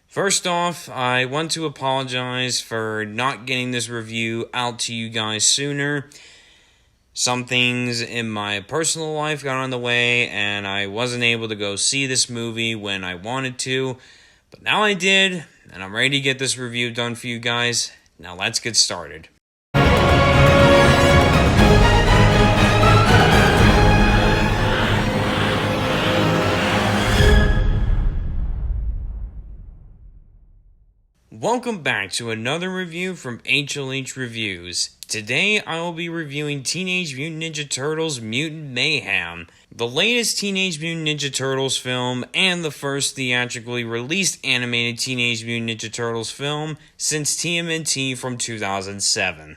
First off, I want to apologize for not getting this review out to you guys sooner. Some things in my personal life got on the way, and I wasn't able to go see this movie when I wanted to. But now I did, and I'm ready to get this review done for you guys. Now let's get started. Welcome back to another review from HLHReviews. Today I will be reviewing Teenage Mutant Ninja Turtles Mutant Mayhem, the latest Teenage Mutant Ninja Turtles film and the first theatrically released animated Teenage Mutant Ninja Turtles film since TMNT from 2007.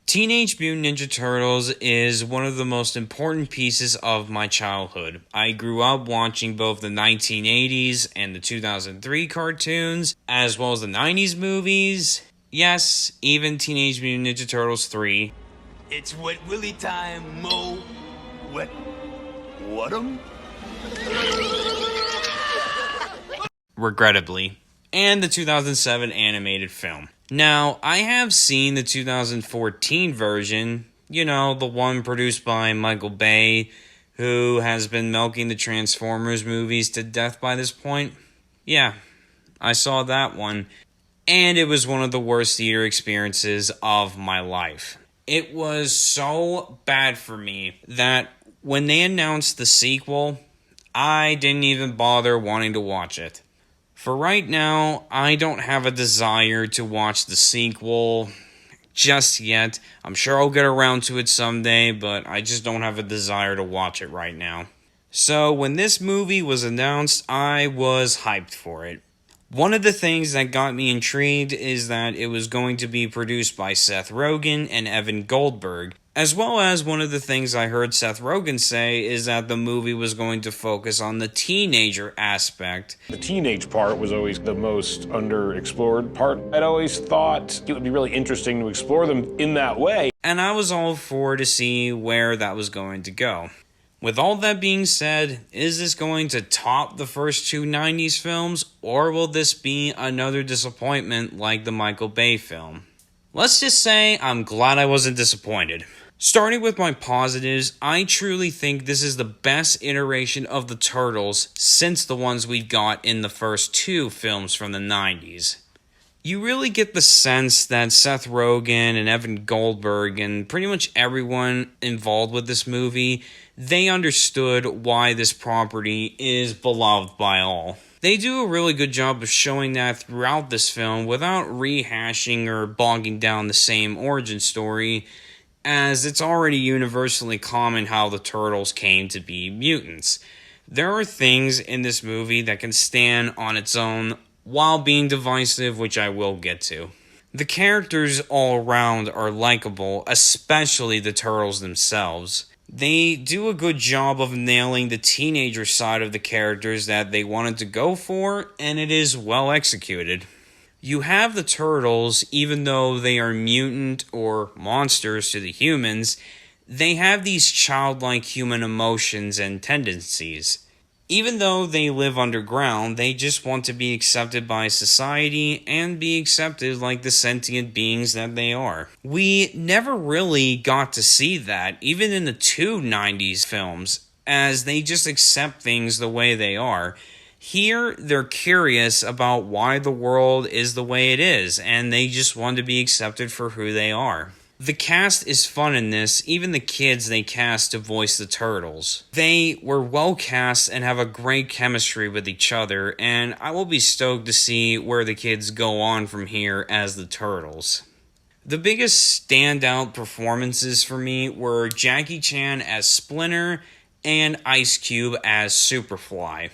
Teenage Mutant Ninja Turtles is one of the most important pieces of my childhood. I grew up watching both the 1980s and the 2003 cartoons, as well as the 90s movies. Yes, even Teenage Mutant Ninja Turtles 3. It's Wet Willy time, Mo. What'em? Regrettably. And the 2007 animated film. Now, I have seen the 2014 version, the one produced by Michael Bay, who has been milking the Transformers movies to death by this point. Yeah, I saw that one, and it was one of the worst theater experiences of my life. It was so bad for me that when they announced the sequel, I didn't even bother wanting to watch it. For right now, I don't have a desire to watch the sequel just yet. I'm sure I'll get around to it someday, but I just don't have a desire to watch it right now. So when this movie was announced, I was hyped for it. One of the things that got me intrigued is that it was going to be produced by Seth Rogen and Evan Goldberg. As well as one of the things I heard Seth Rogen say is that the movie was going to focus on the teenager aspect. The teenage part was always the most underexplored part. I'd always thought it would be really interesting to explore them in that way. And I was all for to see where that was going to go. With all that being said, is this going to top the first two 90s films, or will this be another disappointment like the Michael Bay film? Let's just say I'm glad I wasn't disappointed. Starting with my positives, I truly think this is the best iteration of the Turtles since the ones we got in the first two films from the 90s. You really get the sense that Seth Rogen and Evan Goldberg and pretty much everyone involved with this movie, they understood why this property is beloved by all. They do a really good job of showing that throughout this film without rehashing or bogging down the same origin story, as it's already universally common how the Turtles came to be mutants. There are things in this movie that can stand on its own while being divisive, which I will get to. The characters all around are likable, especially the Turtles themselves. They do a good job of nailing the teenager side of the characters that they wanted to go for, and it is well executed. You have the Turtles, even though they are mutant or monsters to the humans, they have these childlike human emotions and tendencies. Even though they live underground, they just want to be accepted by society and be accepted like the sentient beings that they are. We never really got to see that, even in the two 90s films, as they just accept things the way they are. Here, they're curious about why the world is the way it is, and they just want to be accepted for who they are. The cast is fun in this, even the kids they cast to voice the Turtles. They were well cast and have a great chemistry with each other, and I will be stoked to see where the kids go on from here as the Turtles. The biggest standout performances for me were Jackie Chan as Splinter and Ice Cube as Superfly.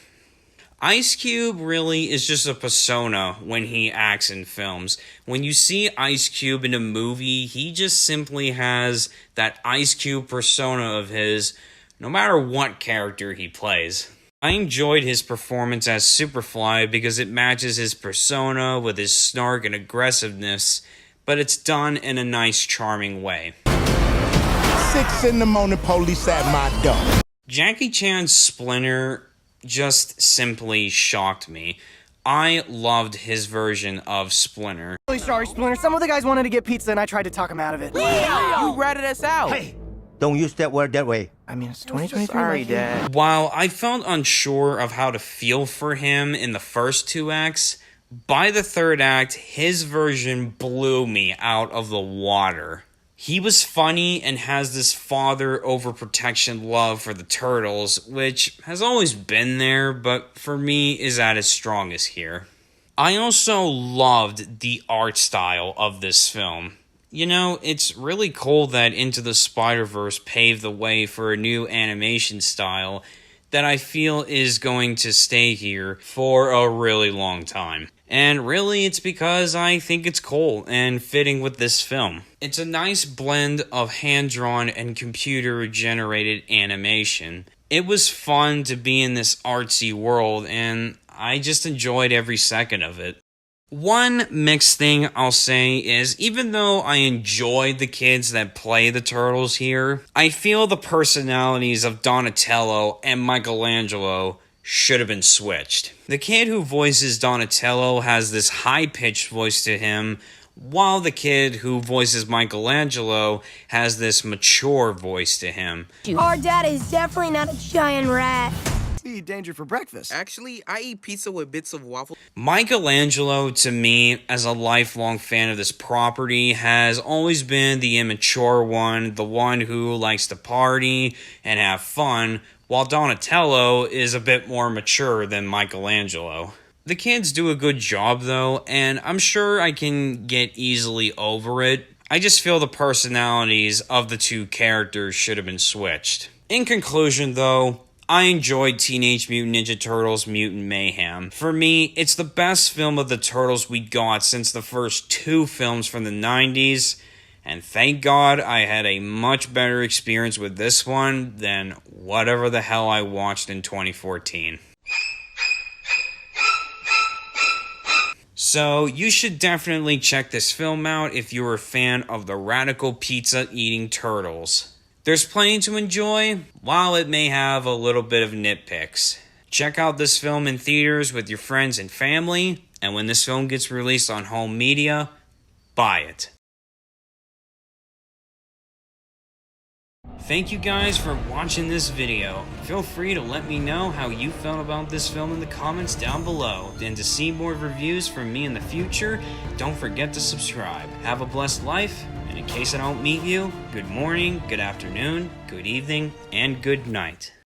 Ice Cube really is just a persona when he acts in films. When you see Ice Cube in a movie, he just simply has that Ice Cube persona of his, no matter what character he plays. I enjoyed his performance as Superfly because it matches his persona with his snark and aggressiveness, but it's done in a nice, charming way. 6 in the morning, police at my door. Jackie Chan's Splinter just simply shocked me. I loved his version of Splinter. Really sorry, Splinter. Some of the guys wanted to get pizza and I tried to talk them out of it. You ratted us out. Hey, don't use that word that way. I mean, it's 2023. Sorry, Dad. While I felt unsure of how to feel for him in the first 2 acts, by the 3rd act, his version blew me out of the water. He was funny and has this father overprotection love for the Turtles, which has always been there, but for me is at its strongest here. I also loved the art style of this film. You know, it's really cool that Into the Spider-Verse paved the way for a new animation style that I feel is going to stay here for a really long time. And really, it's because I think it's cool and fitting with this film. It's a nice blend of hand-drawn and computer-generated animation. It was fun to be in this artsy world, and I just enjoyed every second of it. One mixed thing I'll say is, even though I enjoyed the kids that play the Turtles here, I feel the personalities of Donatello and Michelangelo should have been switched. The kid who voices Donatello has this high-pitched voice to him, while the kid who voices Michelangelo has this mature voice to him. Our dad is definitely not a giant rat. Eat danger for breakfast. Actually, I eat pizza with bits of waffle. Michelangelo, to me, as a lifelong fan of this property, has always been the immature one, the one who likes to party and have fun, while Donatello is a bit more mature than Michelangelo. The kids do a good job, though, and I'm sure I can get easily over it. I just feel the personalities of the two characters should have been switched. In conclusion, though, I enjoyed Teenage Mutant Ninja Turtles Mutant Mayhem. For me, it's the best film of the Turtles we got since the first 2 films from the 90s, and thank God I had a much better experience with this one than whatever the hell I watched in 2014. So, you should definitely check this film out if you're a fan of the radical pizza-eating turtles. There's plenty to enjoy, while it may have a little bit of nitpicks. Check out this film in theaters with your friends and family, and when this film gets released on home media, buy it. Thank you guys for watching this video. Feel free to let me know how you felt about this film in the comments down below. And to see more reviews from me in the future, don't forget to subscribe. Have a blessed life, and in case I don't meet you, good morning, good afternoon, good evening, and good night.